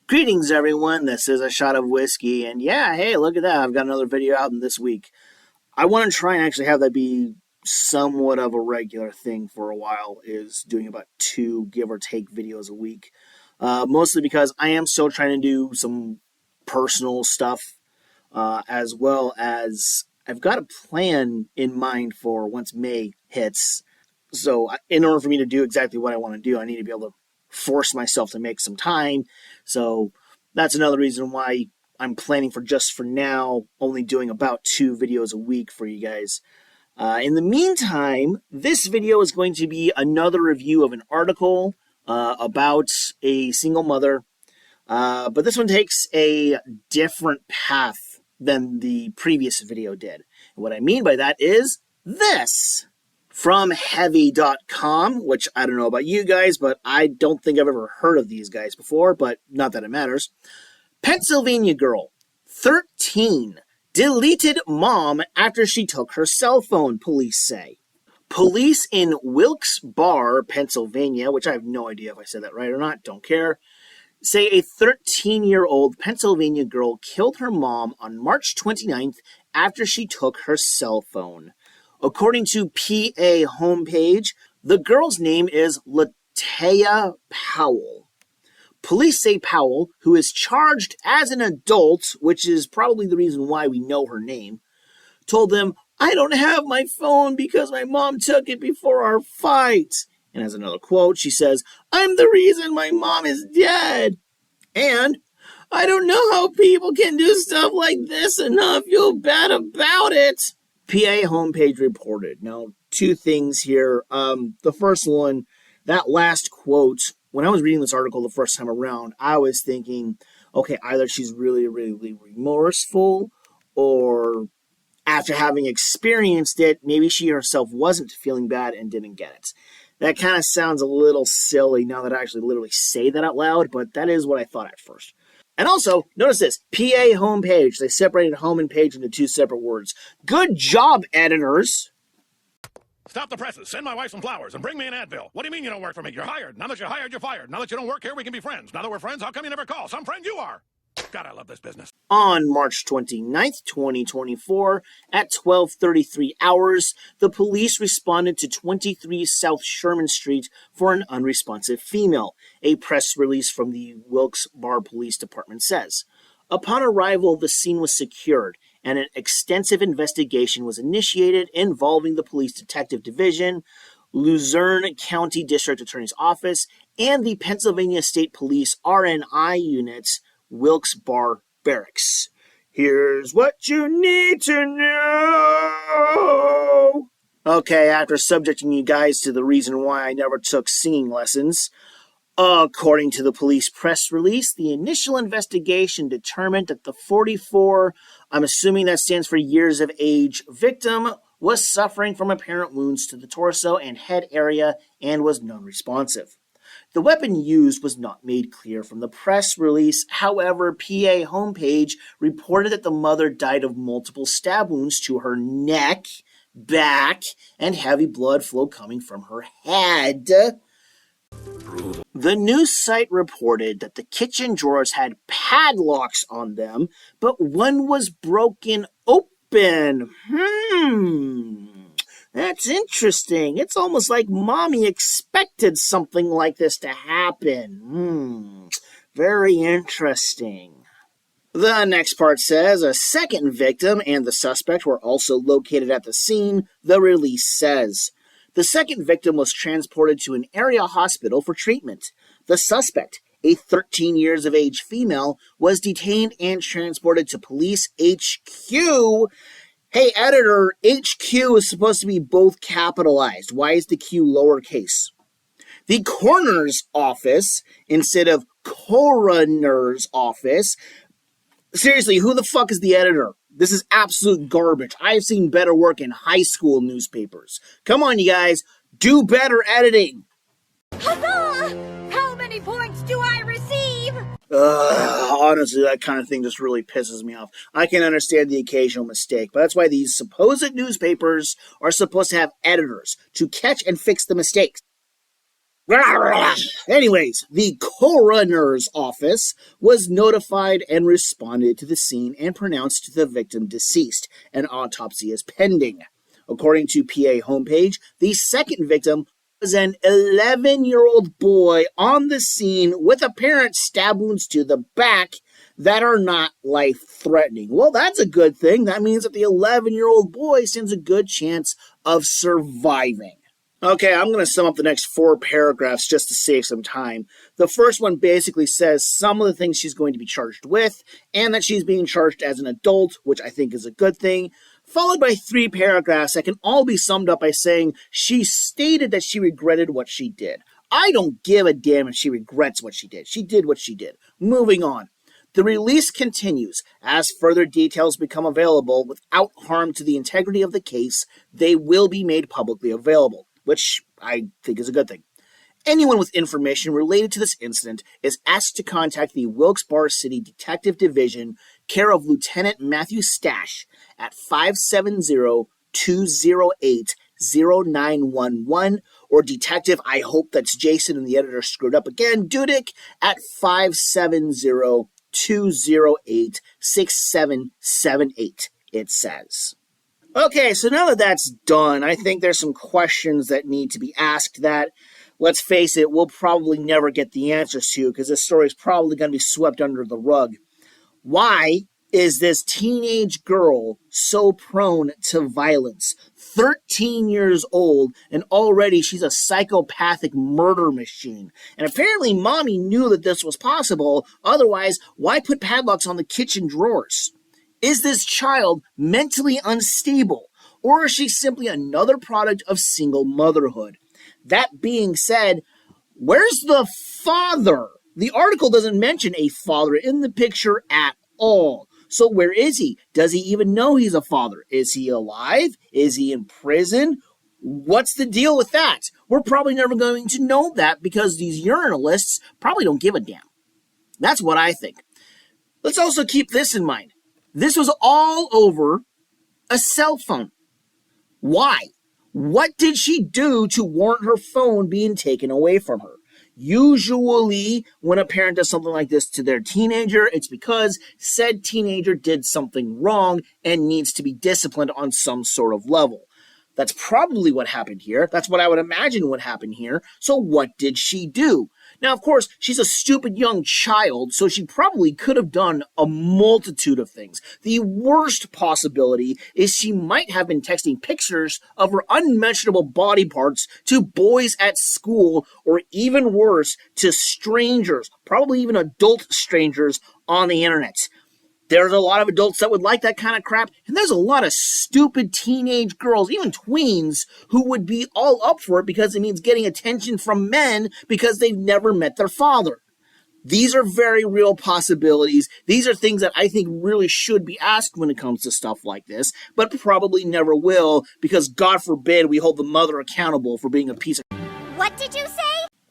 Greetings, everyone. This is a shot of whiskey, and yeah, hey, look at that. I've got another video out this week. I want to try and actually have that be somewhat of a regular thing for a while, is doing about 2, give or take, videos a week. Mostly because I am still trying to do some personal stuff, as well as I've got a plan in mind for once May hits. So in order for me to do exactly what I want to do, I need to be able to force myself to make some time. So that's another reason why I'm planning for just for now only doing about 2 videos a week for you guys. In the meantime, this video is going to be another review of an article about a single mother, but this one takes a different path than the previous video did. And what I mean by that is this. From heavy.com, which I don't know about you guys, but I don't think I've ever heard of these guys before, but not that it matters. Pennsylvania girl, 13, deleted mom after she took her cell phone, police say. Police in Wilkes-Barre, Pennsylvania, which I have no idea if I said that right or not, don't care, say a 13-year-old Pennsylvania girl killed her mom on March 29th after she took her cell phone. According to PA homepage, the girl's name is Latea Powell. Police say Powell, who is charged as an adult, which is probably the reason why we know her name, told them, "I don't have my phone because my mom took it before our fight." And as another quote, she says, "I'm the reason my mom is dead." And, "I don't know how people can do stuff like this and not feel bad about it." PA homepage reported. Now, 2 things here. The first one, that last quote, when I was reading this article the first time around, I was thinking, okay, either she's really, really remorseful, or after having experienced it, maybe she herself wasn't feeling bad and didn't get it. That kind of sounds a little silly now that I actually literally say that out loud, but that is what I thought at first. And also, notice this, PA homepage. They separated home and page into 2 separate words. Good job, editors. Stop the presses. Send my wife some flowers and bring me an Advil. What do you mean you don't work for me? You're hired. Now that you're hired, you're fired. Now that you don't work here, we can be friends. Now that we're friends, how come you never call? Some friend you are. God, I love this business. On March 29th, 2024, at 12:33 hours, the police responded to 23 South Sherman Street for an unresponsive female. A press release from the Wilkes-Barre Police Department says. Upon arrival, the scene was secured, and an extensive investigation was initiated involving the Police Detective Division, Luzerne County District Attorney's Office, and the Pennsylvania State Police RNI units, Wilkes-Barre Barracks. Here's what you need to know. Okay, after subjecting you guys to the reason why I never took singing lessons, according to the police press release, the initial investigation determined that the 44, I'm assuming that stands for years of age, victim was suffering from apparent wounds to the torso and head area and was non-responsive. The weapon used was not made clear from the press release. However, PA homepage reported that the mother died of multiple stab wounds to her neck, back, and heavy blood flow coming from her head. The news site reported that the kitchen drawers had padlocks on them, but one was broken open. That's interesting. It's almost like mommy expected something like this to happen. Very interesting. The next part says a second victim and the suspect were also located at the scene, the release says. The second victim was transported to an area hospital for treatment. The suspect, a 13 years of age female, was detained and transported to police HQ. Hey, editor, HQ is supposed to be both capitalized. Why is the Q lowercase? The coroner's office instead of coroner's office. Seriously, who the fuck is the editor? This is absolute garbage. I've seen better work in high school newspapers. Come on, you guys. Do better editing. Huzzah! How many points do I receive? Honestly, that kind of thing just really pisses me off. I can understand the occasional mistake, but that's why these supposed newspapers are supposed to have editors to catch and fix the mistakes. Anyways, the coroner's office was notified and responded to the scene and pronounced the victim deceased. An autopsy is pending. According to PA homepage, the second victim was an 11-year-old boy on the scene with apparent stab wounds to the back that are not life-threatening. Well, that's a good thing. That means that the 11-year-old boy stands a good chance of surviving. Okay, I'm going to sum up the next 4 paragraphs just to save some time. The first one basically says some of the things she's going to be charged with, and that she's being charged as an adult, which I think is a good thing, followed by 3 paragraphs that can all be summed up by saying she stated that she regretted what she did. I don't give a damn if she regrets what she did. She did what she did. Moving on. The release continues. As further details become available without harm to the integrity of the case, they will be made publicly available, which I think is a good thing. Anyone with information related to this incident is asked to contact the Wilkes-Barre City Detective Division, care of Lieutenant Matthew Stash, at 570-208-0911, or Detective, I hope that's Jason and the editor screwed up again, Dudick, at 570-208-6778, it says. Okay, so now that that's done, I think there's some questions that need to be asked that, let's face it, we'll probably never get the answers to because this story is probably going to be swept under the rug. Why is this teenage girl so prone to violence? 13 years old, and already she's a psychopathic murder machine. And apparently mommy knew that this was possible, otherwise, why put padlocks on the kitchen drawers? Is this child mentally unstable, or is she simply another product of single motherhood? That being said, where's the father? The article doesn't mention a father in the picture at all. So where is he? Does he even know he's a father? Is he alive? Is he in prison? What's the deal with that? We're probably never going to know that because these urinalists probably don't give a damn. That's what I think. Let's also keep this in mind. This was all over a cell phone. Why? What did she do to warrant her phone being taken away from her? Usually, when a parent does something like this to their teenager, it's because said teenager did something wrong and needs to be disciplined on some sort of level. That's probably what happened here. That's what I would imagine would happen here. So what did she do? Now, of course, she's a stupid young child, so she probably could have done a multitude of things. The worst possibility is she might have been texting pictures of her unmentionable body parts to boys at school, or even worse, to strangers, probably even adult strangers on the internet. There's a lot of adults that would like that kind of crap, and there's a lot of stupid teenage girls, even tweens, who would be all up for it because it means getting attention from men because they've never met their father. These are very real possibilities. These are things that I think really should be asked when it comes to stuff like this, but probably never will because, God forbid, we hold the mother accountable for being a piece of... What did you say?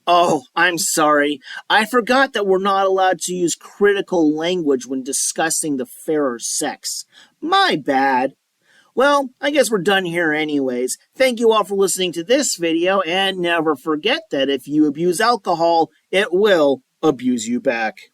Oh, I'm sorry. I forgot that we're not allowed to use critical language when discussing the fairer sex. My bad. Well, I guess we're done here anyways. Thank you all for listening to this video, and never forget that if you abuse alcohol, it will abuse you back.